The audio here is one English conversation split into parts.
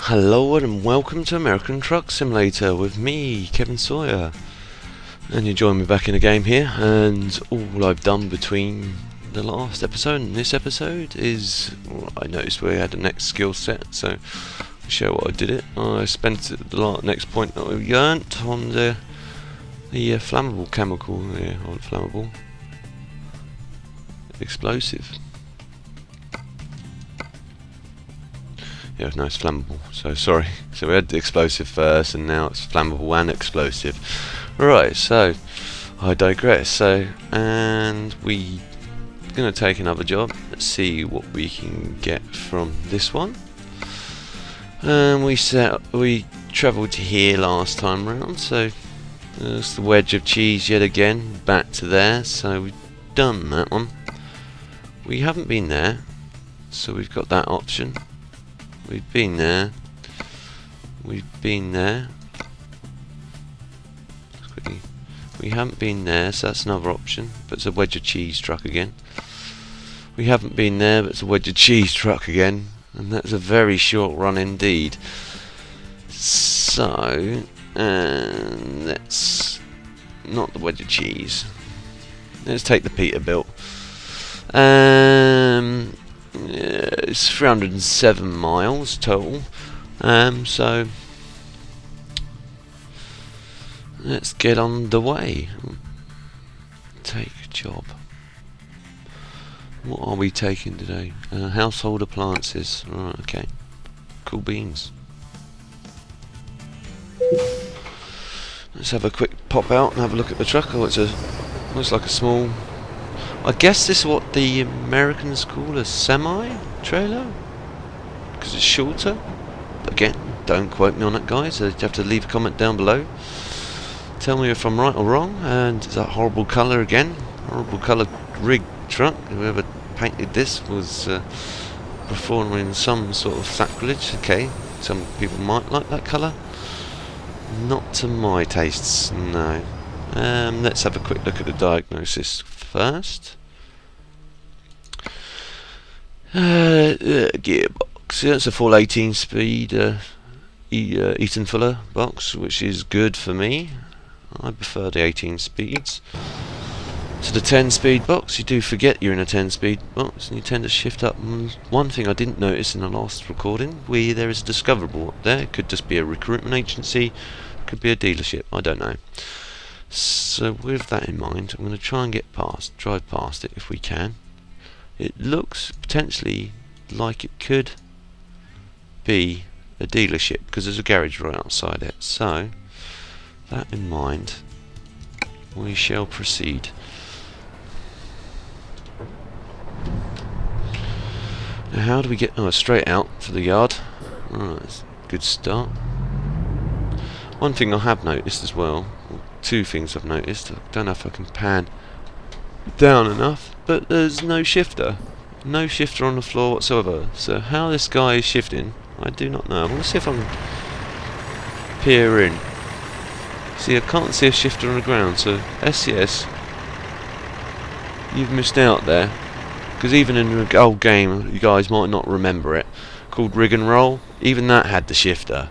Hello and welcome to American Truck Simulator with me, Kevin Sawyer. And you join me back in the game here, and all I've done between the last episode and this episode is, well, I noticed we had the next skill set, so I'll show what I did it. I spent the next point that we learnt on the flammable chemical, on flammable explosive. Yeah, no, it's flammable, so sorry. So we had the explosive first, and now it's flammable and explosive. Right, so I digress. So, and we're going to take another job. Let's see what we can get from this one. We travelled to here last time round, so there's the wedge of cheese yet again, back to there. So we've done that one. We haven't been there, so we've got that option. We've been there. We've been there. Quickly. We haven't been there, so that's another option. But it's a wedge of cheese truck again. We haven't been there, but it's a wedge of cheese truck again. And that's a very short run indeed. So, and that's not the wedge of cheese. Let's take the Peterbilt. It's 307 miles total, so let's get on the way. Take a job. What are we taking today? Household appliances. Right, okay. Cool beans. Let's have a quick pop out and have a look at the truck. Oh, looks like a small, I guess this is what the Americans call a semi-trailer, because it's shorter. But again, don't quote me on it, guys. You have to leave a comment down below. Tell me if I'm right or wrong. And it's that horrible colour again. Horrible colour rig truck. Whoever painted this was performing some sort of sacrilege. Okay, some people might like that colour. Not to my tastes, no. Let's have a quick look at the diagnosis first. Gearbox. Yeah, it's a full 18-speed Eaton Fuller box, which is good for me. I prefer the 18 speeds to the 10-speed box. You do forget you're in a 10-speed box, and you tend to shift up. One thing I didn't notice in the last recording, there is a discoverable up there. It could just be a recruitment agency, could be a dealership. I don't know. So with that in mind, I'm going to try and drive past it if we can. It looks potentially like it could be a dealership because there's a garage right outside it. So that in mind, we shall proceed. Now how do we get straight out for the yard? Alright, that's a good start. One thing I have noticed as well, two things I've noticed, I don't know if I can pan down enough, but there's no shifter. No shifter on the floor whatsoever. So how this guy is shifting, I do not know. I'm going to see if I can peer in. See, I can't see a shifter on the ground, so SCS, you've missed out there. Because even in the old game, you guys might not remember it, called Rig and Roll, even that had the shifter.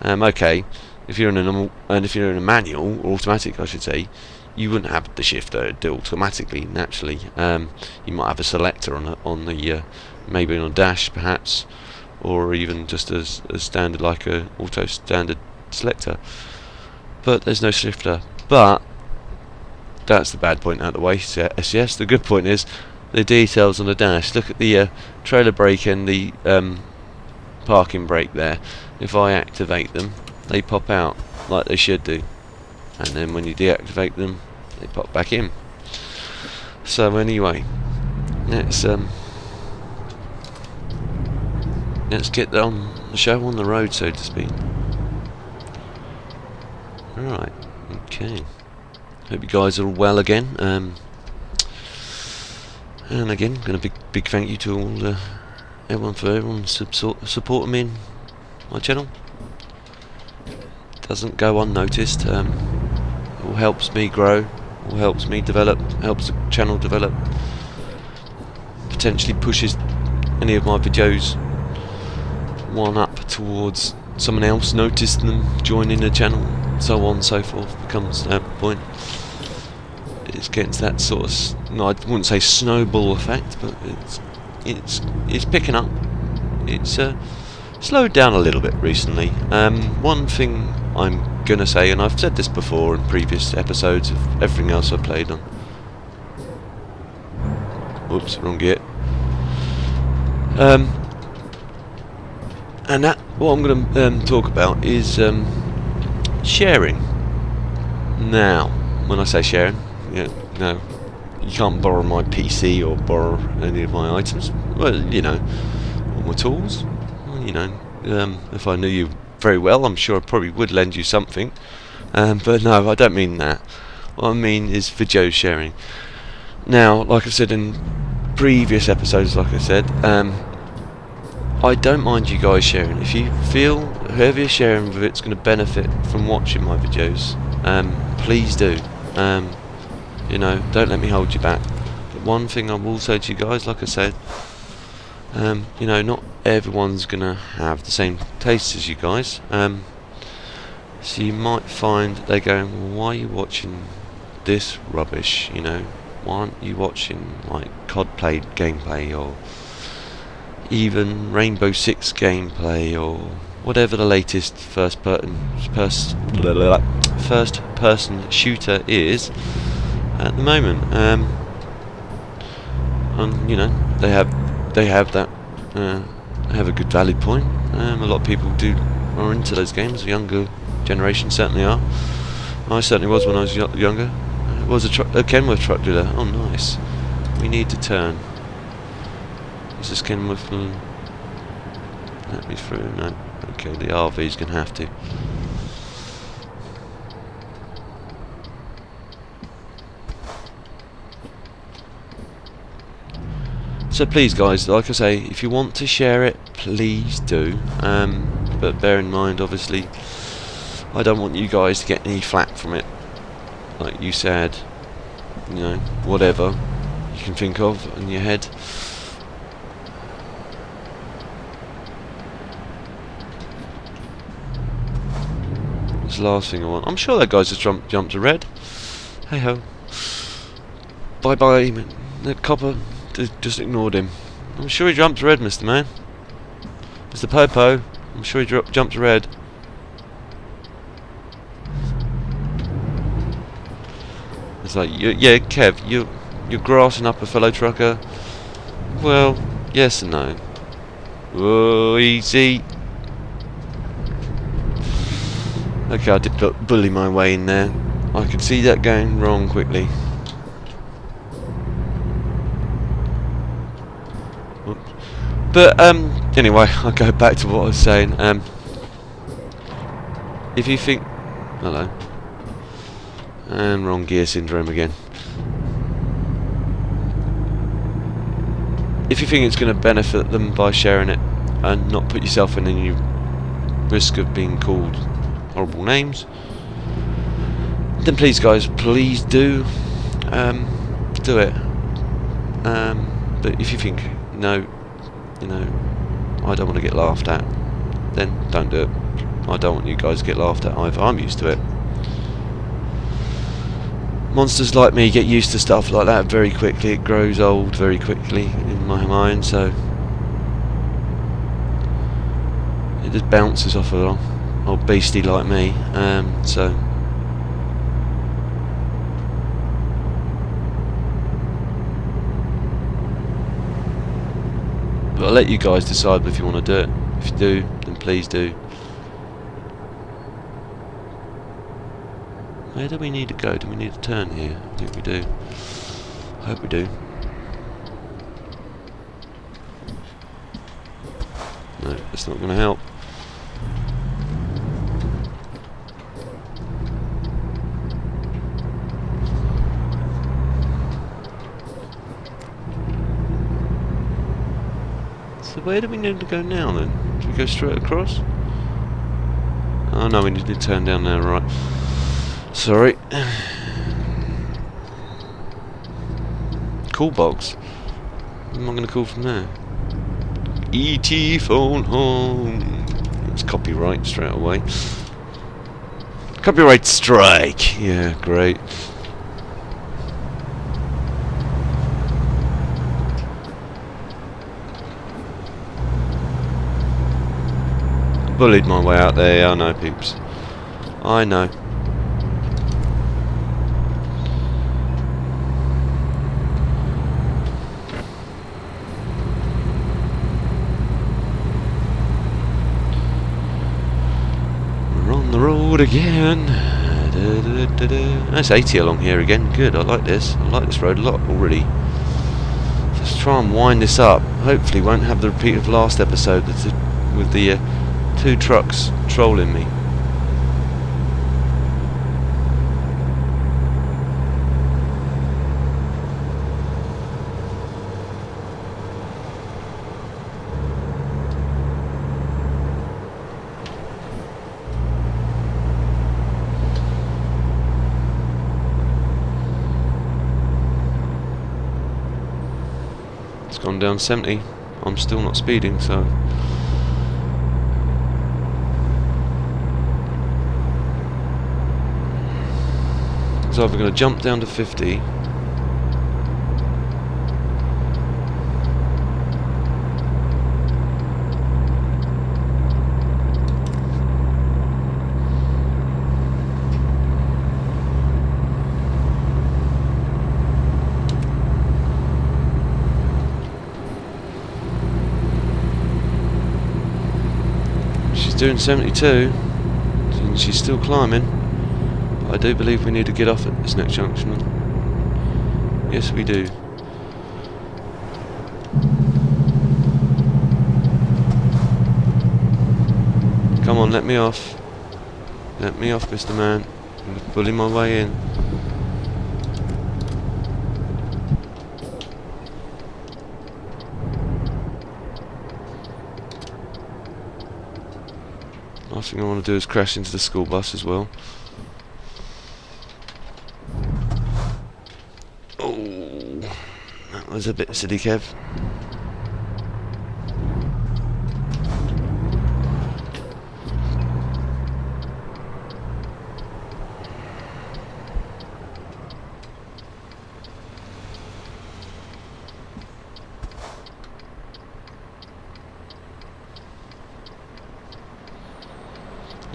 Okay. If you're in a normal, and if you're in a manual or automatic, I should say, you wouldn't have the shifter. It'd do automatically, naturally. You might have a selector on the maybe on a dash, perhaps, or even just as standard, like a auto standard selector. But there's no shifter. But that's the bad point out of the way. Yes, the good point is the details on the dash. Look at the trailer brake and the parking brake there. If I activate them, they pop out like they should do, and then when you deactivate them, they pop back in. So anyway, let's get on the show on the road, so to speak. Alright, okay. Hope you guys are all well again. And again, going to big thank you to all everyone supporting me in my channel. Doesn't go unnoticed. It all helps me grow, all helps me develop, helps the channel develop, potentially pushes any of my videos one up towards someone else noticed them joining the channel, so on and so forth, becomes a point. It's getting to that sort of, no, I wouldn't say snowball effect, but it's picking up. It's slowed down a little bit recently. One thing I'm gonna say, and I've said this before in previous episodes of everything else I've played on. Whoops, wrong gear. And that, what I'm going to talk about is sharing. Now, when I say sharing, no, you can't borrow my PC or borrow any of my items. Well, all my tools. Well, if I knew you very well, I'm sure I probably would lend you something. But no, I don't mean that. What I mean is video sharing. Now, like I said in previous episodes, I don't mind you guys sharing. If you feel whoever you're sharing with it's going to benefit from watching my videos, please do. Don't let me hold you back. But one thing I will say to you guys, like I said, not everyone's going to have the same taste as you guys. So you might find they're going, well, why are you watching this rubbish? Why aren't you watching like COD played gameplay, or even Rainbow Six gameplay, or whatever the latest first person shooter is at the moment? And they have that. They have a good valid point. A lot of people are into those games. The younger generation certainly are. I certainly was when I was younger. It was a Kenworth truck dealer. Oh, nice. We need to turn. Is this Kenworth? Let me through. No. Okay, the RV's gonna have to. So please, guys, like I say, if you want to share it, please do. But bear in mind, obviously, I don't want you guys to get any flack from it. Like you said, whatever you can think of in your head. That's the last thing I want. I'm sure that guy's just jumped to red. Hey ho. Bye bye, the copper just ignored him. I'm sure he jumped to red, Mr. Man. Mr. Popo, I'm sure he jumped to red. It's like, yeah, Kev, you're grassing up a fellow trucker. Well, yes and no. Whoa, easy. Okay, I did bully my way in there. I could see that going wrong quickly. Oops. But anyway, I'll go back to what I was saying. If you think, hello. And wrong gear syndrome again. If you think it's going to benefit them by sharing it and not put yourself in any risk of being called horrible names, then please, guys, please do do it. But if you think no, I don't want to get laughed at, then don't do it. I don't want you guys to get laughed at either. I'm used to it. Monsters like me get used to stuff like that very quickly. It grows old very quickly in my mind, so it just bounces off of an old beastie like me. So but I'll let you guys decide if you want to do it. If you do, then please do. Where do we need to go? Do we need to turn here? I think we do. I hope we do. No, that's not going to help. So where do we need to go now then? Do we go straight across? Oh no, we need to turn down there, right. Sorry. Call box. What am I going to call from there? E.T. phone home. It's copyright straight away. Copyright strike. Yeah, great. Bullied my way out there. I know, peeps. I know. The road again. That's 80 along here again. Good, I like this. I like this road a lot already. Let's try and wind this up. Hopefully won't have the repeat of last episode with the 2 trucks trolling me. Gone down 70. I'm still not speeding, so it's either going to jump down to 50 doing 72 and she's still climbing. I do believe we need to get off at this next junction. Yes, we do. Come on, let me off. Let me off, Mr. Man. I'm pulling my way in. Last thing I want to do is crash into the school bus as well. Oh, that was a bit silly, Kev.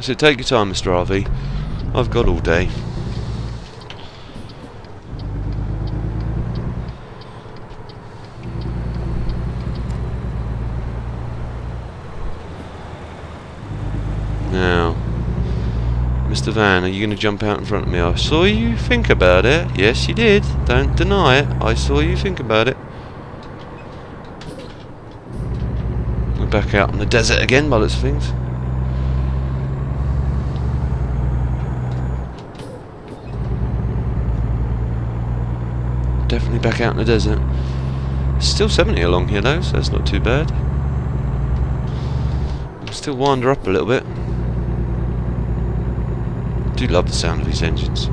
So take your time, Mr. RV. I've got all day. Now, Mr. Van, are you going to jump out in front of me? I saw you think about it. Yes, you did. Don't deny it. I saw you think about it. We're back out in the desert again, by the looks of things. Definitely back out in the desert. Still 70 along here though, so that's not too bad. Still wind her up a little bit. I do love the sound of these engines.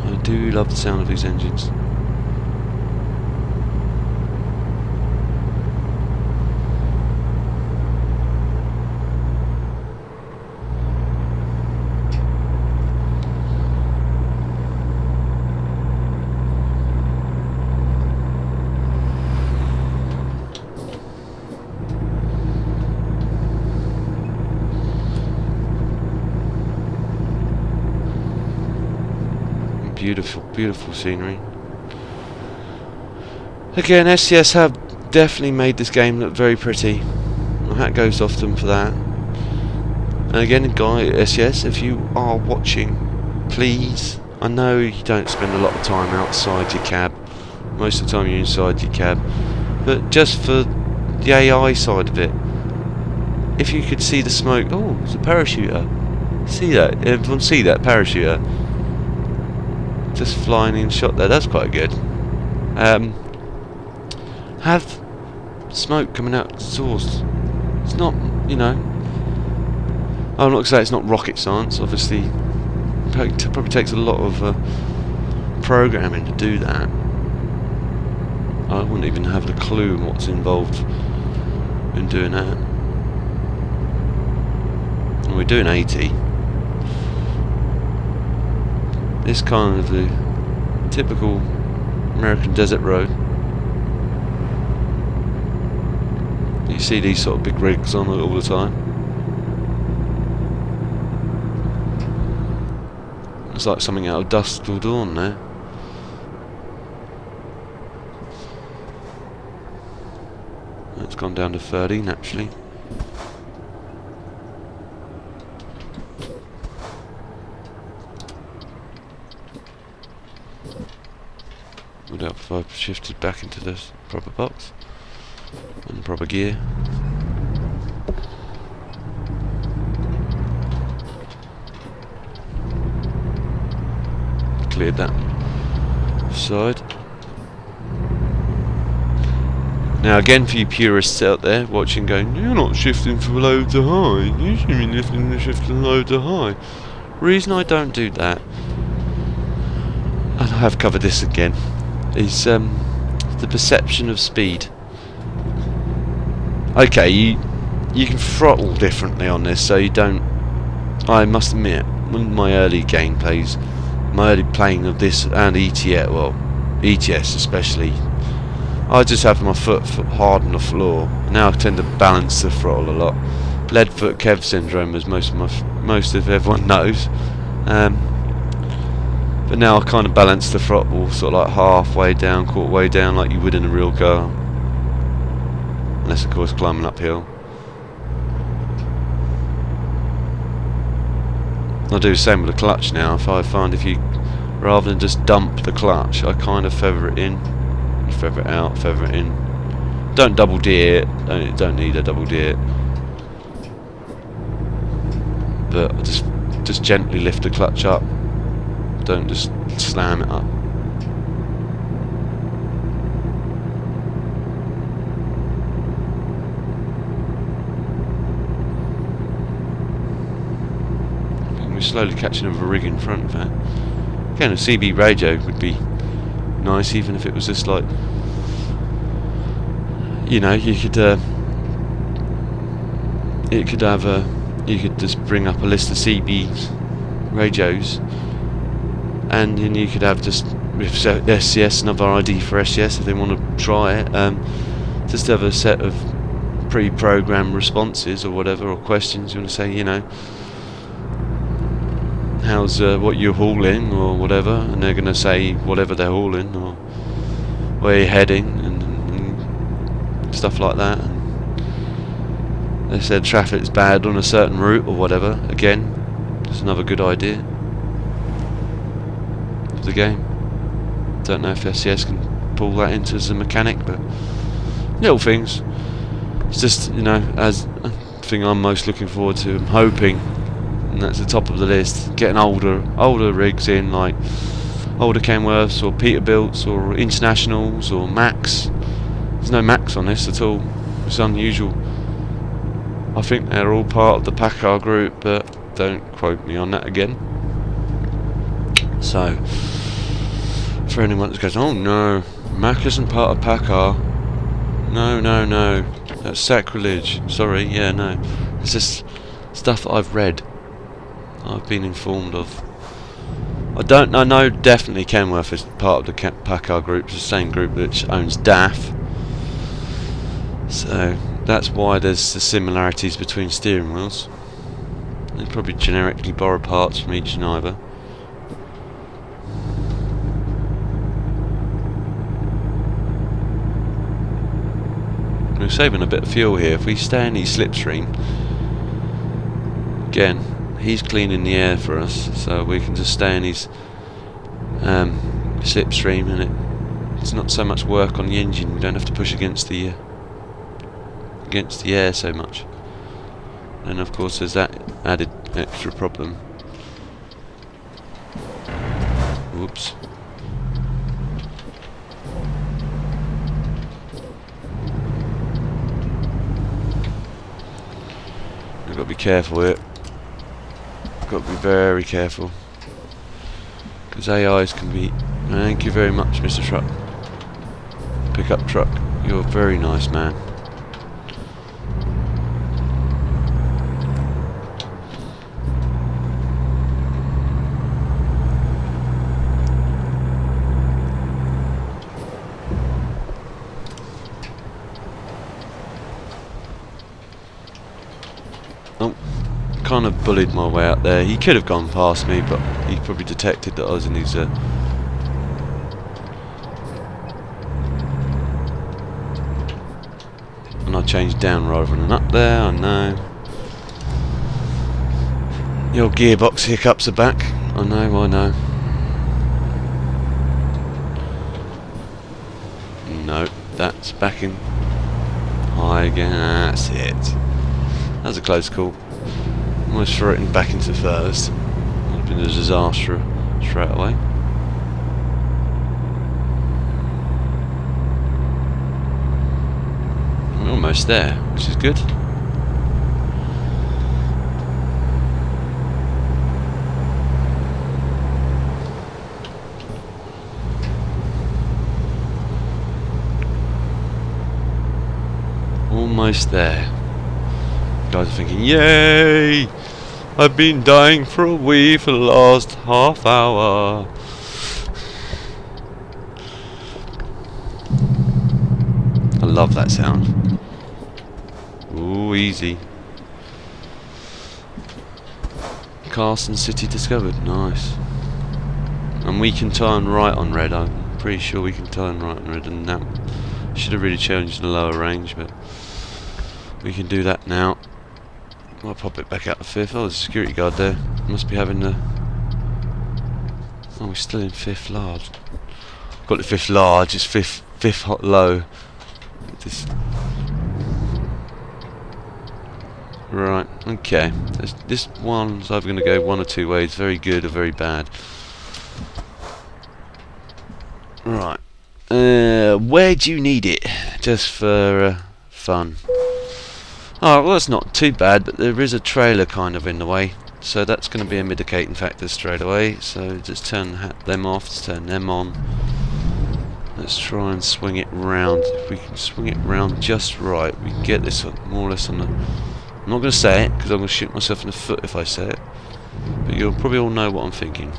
I do love the sound of these engines. Beautiful, beautiful scenery. Again, SCS have definitely made this game look very pretty. My hat goes off them for that. And again, guy SCS, if you are watching, please, I know you don't spend a lot of time outside your cab. Most of the time you're inside your cab. But just for the AI side of it, if you could see the smoke... Oh, it's a parachuter. See that? Everyone see that parachuter? Just flying in shot there, that's quite good. Have smoke coming out of the exhaust. It's not, you know, I'm not going to say it's not rocket science, obviously. It probably takes a lot of programming to do that. I wouldn't even have the clue what's involved in doing that. And we're doing 80. This kind of the typical American desert road. You see these sort of big rigs on it all the time. It's like something out of Dusk Till Dawn there. It's gone down to 30 naturally. Would help if I shifted back into the proper box and proper gear. Cleared that side. Now again, for you purists out there watching going, you're not shifting from low to high, you should be lifting the shift from low to high. Reason I don't do that, and I have covered this again, is the perception of speed. Okay, you can throttle differently on this, so you don't. I must admit, one of my early gameplays, my early playing of this and ETS, well, ETS especially, I just have my foot hard on the floor. Now I tend to balance the throttle a lot. Lead foot Kev syndrome, as most of everyone knows. But now I kind of balance the throttle sort of like halfway down, quarter way down, like you would in a real car. Unless of course climbing uphill. I do the same with the clutch now. If I find if you, rather than just dump the clutch, I kind of feather it in. Feather it out, feather it in. Don't double D it. Don't need a double D it. But I just gently lift the clutch up. Don't just slam it up. We're slowly catching up with a rig in front of that. Again, a CB radio would be nice, even if it was just like, you know, you could it could have a, you could just bring up a list of CB radios, and then you could have just with SCS, another ID for SCS if they want to try it, just have a set of pre-programmed responses or whatever, or questions you want to say, you know, how's what you're hauling or whatever, and they're going to say whatever they're hauling or where you're heading and stuff like that. And they said traffic's bad on a certain route or whatever. Again, it's another good idea of the game. Don't know if SCS can pull that into as a mechanic, but little things. It's just, you know, as a thing I'm most looking forward to. I'm hoping, and that's the top of the list, getting older rigs in, like older Kenworths or Peterbilts or Internationals or Max. There's no Max on this at all. It's unusual. I think they're all part of the PACCAR group, but don't quote me on that again. So, for anyone that goes, oh no, Mac isn't part of PACCAR. No, that's sacrilege. Sorry, yeah, no. It's just stuff that I've read. I've been informed of. I know definitely Kenworth is part of the PACCAR group. It's the same group which owns DAF. So that's why there's the similarities between steering wheels. They probably generically borrow parts from each and either. We're saving a bit of fuel here. If we stay in the slipstream, again, he's cleaning the air for us, so we can just stay in his slipstream, and it's not so much work on the engine. We don't have to push against the air so much. And of course, there's that added extra problem. Whoops. I've got to be careful here. Got to be very careful, because AIs can be. Thank you very much, Mr. Truck. pickup truck. You're a very nice man. Oh, kind of bullied my way out there. He could have gone past me, but he probably detected that I was in his and I changed down rather than up there. I know. Your gearbox hiccups are back. I know, I know. No, that's back in high again. That's it. That was a close call. Almost threw it back into first. Would have been a disaster straight away. We're almost there, which is good. Almost there. Guys are thinking, yay! I've been dying for a wee for the last half hour. I love that sound. Ooh, easy. Carson City discovered. Nice. And we can turn right on red. I'm pretty sure we can turn right on red, and that should have really changed the lower range, but we can do that now. I'll pop it back out of fifth. Oh, there's a security guard there. Must be having the... Oh, we're still in fifth large. Got the fifth large. It's fifth hot low. This... Right. Okay. This one's either going to go one or two ways. Very good or very bad. Right. Where do you need it? Just for fun. Oh, well, that's not too bad, but there is a trailer kind of in the way, so that's going to be a mitigating factor straight away. So just turn them off, let's turn them on. Let's try and swing it round. If we can swing it round just right, we can get this more or less on the... I'm not going to say it, because I'm going to shoot myself in the foot if I say it, but you'll probably all know what I'm thinking.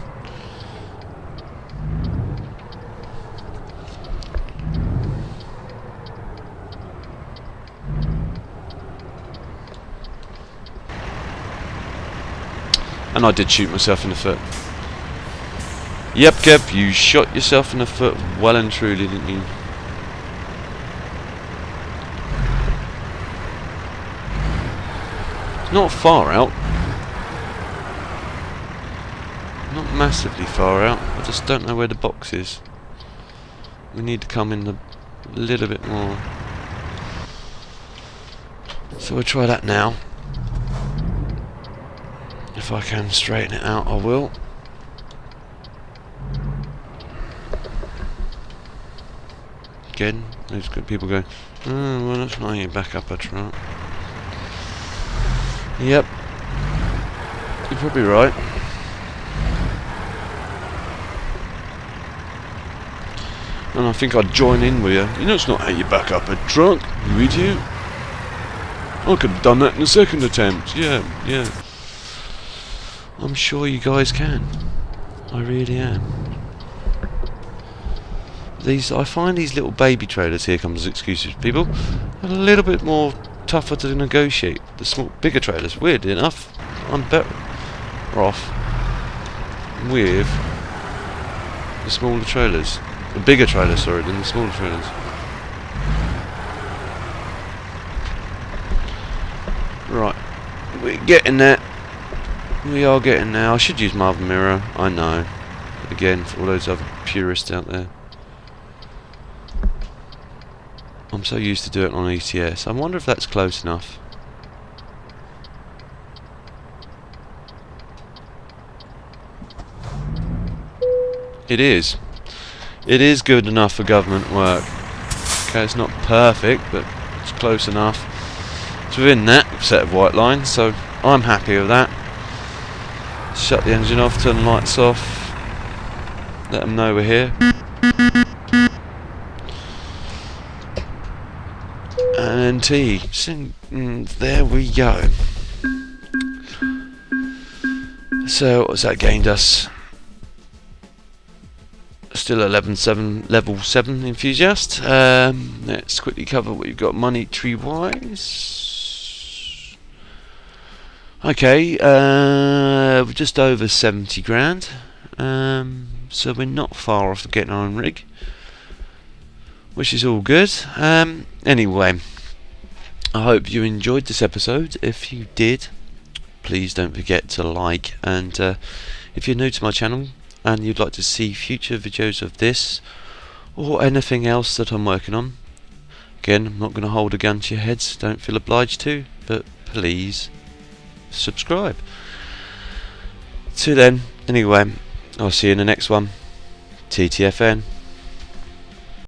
And I did shoot myself in the foot. Yep, Kev, you shot yourself in the foot well and truly, didn't you? It's not far out. Not massively far out. I just don't know where the box is. We need to come in a little bit more. So we'll try that now. If I can straighten it out, I will. Again, there's good people going, oh, well, that's not your back up a truck. Yep. You're probably right. And I think I'd join in with you. You know it's not how you back up a truck, you idiot. I could have done that in the second attempt. Yeah. I'm sure you guys can. I really am. I find these little baby trailers, here comes excuses, people, a little bit more tougher to negotiate. The bigger trailers, weird enough, I'm better off with the smaller trailers. The bigger trailers, sorry, than the smaller trailers. Right, we're getting there. We are getting there. I should use my other mirror, I know. Again, for all those other purists out there. I'm so used to doing it on ETS. I wonder if that's close enough. It is. It is good enough for government work. Okay, it's not perfect, but it's close enough. It's within that set of white lines, so I'm happy with that. Shut the engine off, turn the lights off. Let them know we're here. guarantee. There we go. So what's that gained us? Still 11-7, level 7 enthusiast. Let's quickly cover what you've got monetary wise. Okay, we're just over 70 grand. So we're not far off getting our own rig, which is all good. Anyway, I hope you enjoyed this episode. If you did, please don't forget to like, and if you're new to my channel and you'd like to see future videos of this or anything else that I'm working on, again, I'm not going to hold a gun to your heads, don't feel obliged to, but please subscribe. Till then, anyway, I'll see you in the next one. TTFN.